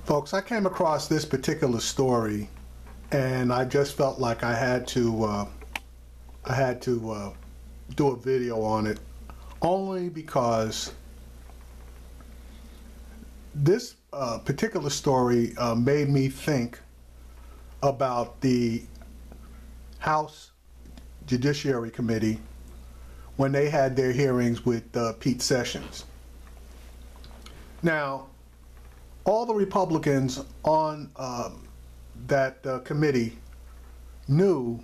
Folks, I came across this particular story, and I just felt like I had to do a video on it, only because this particular story made me think about the House Judiciary Committee when they had their hearings with Pete Sessions. Now, all the Republicans on that committee knew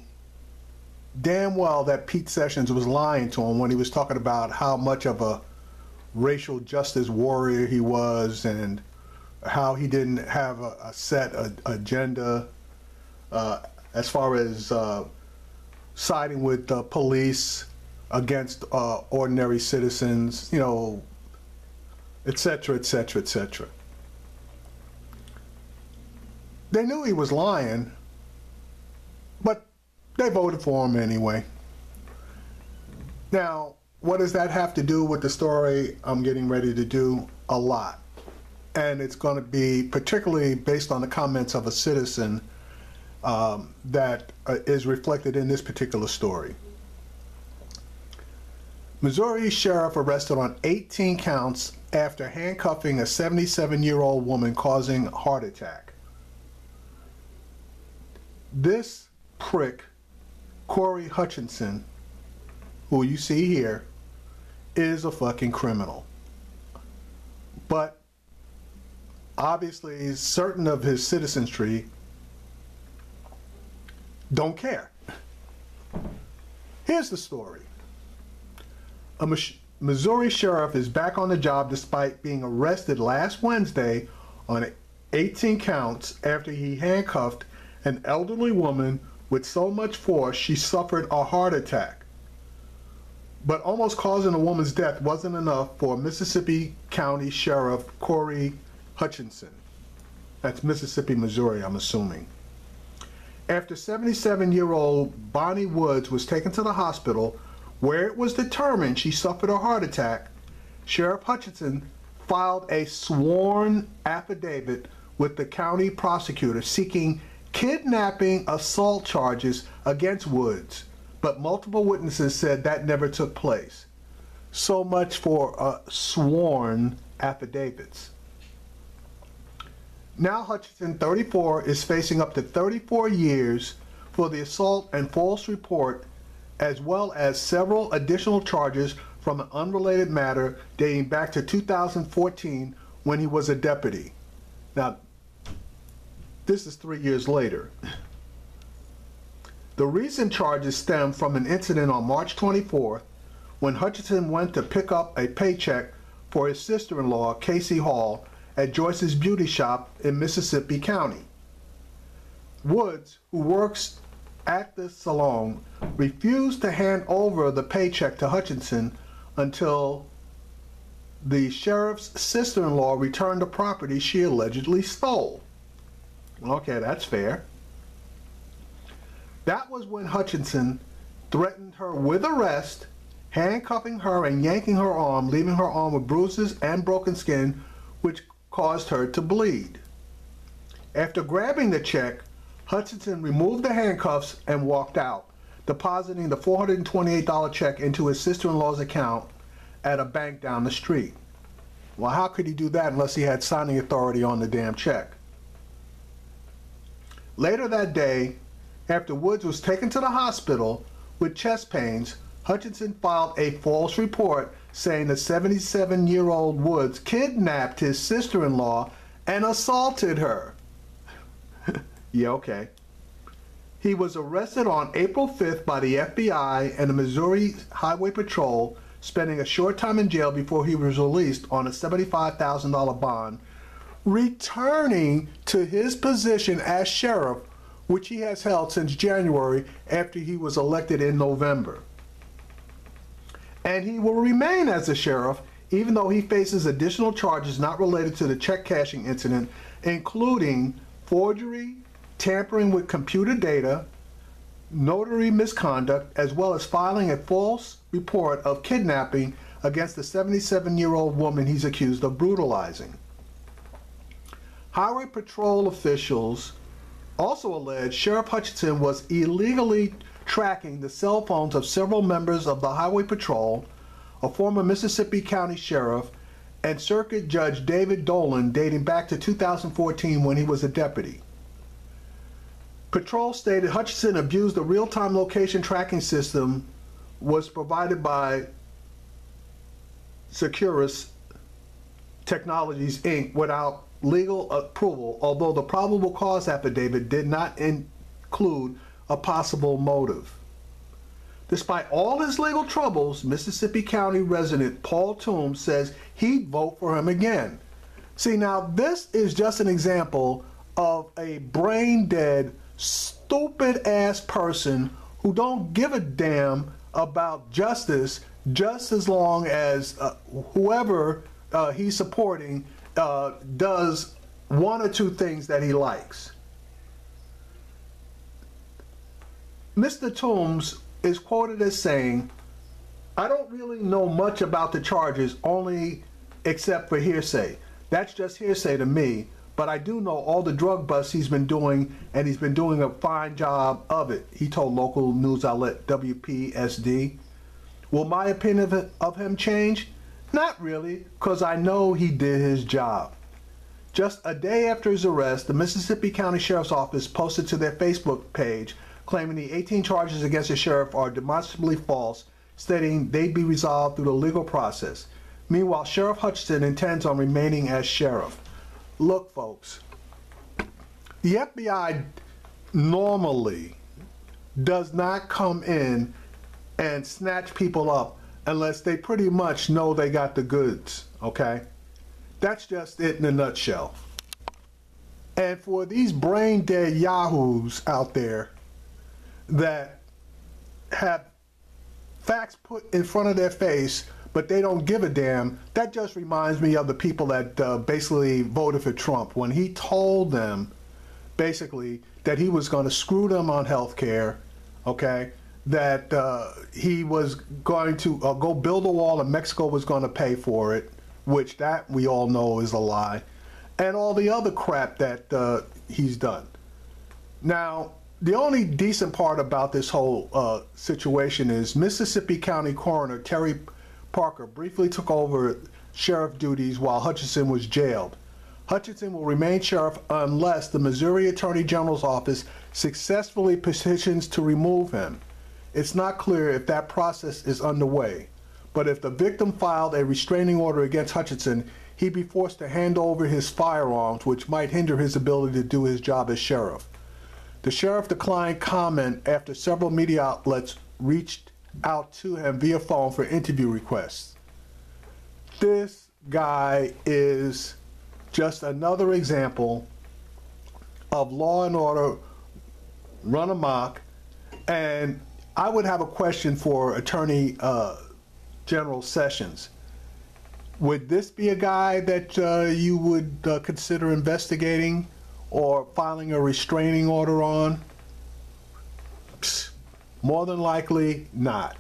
damn well that Pete Sessions was lying to him when he was talking about how much of a racial justice warrior he was and how he didn't have a set agenda as far as siding with the police against ordinary citizens, you know, etc., etc., etc. They knew he was lying, but they voted for him anyway. Now, what does that have to do with the story I'm getting ready to do? A lot. And it's going to be particularly based on the comments of a citizen that is reflected in this particular story. Missouri sheriff arrested on 18 counts after handcuffing a 77-year-old woman causing a heart attack. This prick, Corey Hutcheson, who you see here, is a fucking criminal. But obviously certain of his citizenry don't care. Here's the story. A Missouri sheriff is back on the job despite being arrested last Wednesday on 18 counts after he handcuffed an elderly woman with so much force she suffered a heart attack. But almost causing a woman's death wasn't enough for Mississippi County Sheriff Corey Hutcheson. That's Mississippi, Missouri, I'm assuming. After 77-year-old Bonnie Woods was taken to the hospital, where it was determined she suffered a heart attack, Sheriff Hutcheson filed a sworn affidavit with the county prosecutor seeking kidnapping assault charges against Woods, but multiple witnesses said that never took place. So much for sworn affidavits. Now Hutcheson, 34, is facing up to 34 years for the assault and false report, as well as several additional charges from an unrelated matter dating back to 2014 when he was a deputy. Now, this is 3 years later. The recent charges stem from an incident on March 24th when Hutcheson went to pick up a paycheck for his sister-in-law, Casey Hall, at Joyce's beauty shop in Mississippi County. Woods, who works at the salon, refused to hand over the paycheck to Hutcheson until the sheriff's sister-in-law returned the property she allegedly stole. Okay, that's fair. That was when Hutcheson threatened her with arrest, handcuffing her and yanking her arm, leaving her arm with bruises and broken skin, which caused her to bleed. After grabbing the check, Hutcheson removed the handcuffs and walked out, depositing the $428 check into his sister-in-law's account at a bank down the street. Well, how could he do that unless he had signing authority on the damn check? Later that day, after Woods was taken to the hospital with chest pains, Hutcheson filed a false report saying the 77-year-old Woods kidnapped his sister-in-law and assaulted her. Yeah, okay. He was arrested on April 5th by the FBI and the Missouri Highway Patrol, spending a short time in jail before he was released on a $75,000 bond, returning to his position as sheriff, which he has held since January after he was elected in November. And he will remain as a sheriff even though he faces additional charges not related to the check cashing incident, including forgery, tampering with computer data, notary misconduct, as well as filing a false report of kidnapping against the 77-year-old woman he's accused of brutalizing. Highway Patrol officials also alleged Sheriff Hutcheson was illegally tracking the cell phones of several members of the Highway Patrol, a former Mississippi County Sheriff, and Circuit Judge David Dolan dating back to 2014 when he was a deputy. Patrol stated Hutcheson abused the real-time location tracking system was provided by Securus Technologies, Inc. without legal approval, although the probable cause affidavit did not include a possible motive. Despite all his legal troubles, Mississippi County resident Paul Toombs says he'd vote for him again. See, now this is just an example of a brain-dead, stupid-ass person who don't give a damn about justice just as long as whoever he's supporting does one or two things that he likes. Mr. Toombs is quoted as saying, "I don't really know much about the charges, only except for hearsay. That's just hearsay to me, but I do know all the drug busts he's been doing, and he's been doing a fine job of it," he told local news outlet WPSD. Will my opinion of him change? Not really, because I know he did his job. Just a day after his arrest, the Mississippi County Sheriff's Office posted to their Facebook page claiming the 18 charges against the sheriff are demonstrably false, stating they'd be resolved through the legal process. Meanwhile, Sheriff Hutcheson intends on remaining as sheriff. Look, folks, the FBI normally does not come in and snatch people up unless they pretty much know they got the goods, okay? That's just it in a nutshell. And for these brain-dead yahoos out there that have facts put in front of their face, but they don't give a damn, that just reminds me of the people that basically voted for Trump when he told them basically that he was going to screw them on health care, okay? That he was going to go build a wall and Mexico was going to pay for it, which that we all know is a lie, and all the other crap that he's done. Now, the only decent part about this whole situation is Mississippi County Coroner Terry Parker briefly took over sheriff duties while Hutcheson was jailed. Hutcheson will remain sheriff unless the Missouri Attorney General's office successfully petitions to remove him. It's not clear if that process is underway, but if the victim filed a restraining order against Hutcheson, he'd be forced to hand over his firearms, which might hinder his ability to do his job as sheriff. The sheriff declined comment after several media outlets reached out to him via phone for interview requests. This guy is just another example of law and order run amok, and I would have a question for Attorney General Sessions. Would this be a guy that you would consider investigating or filing a restraining order on? Psst, more than likely not.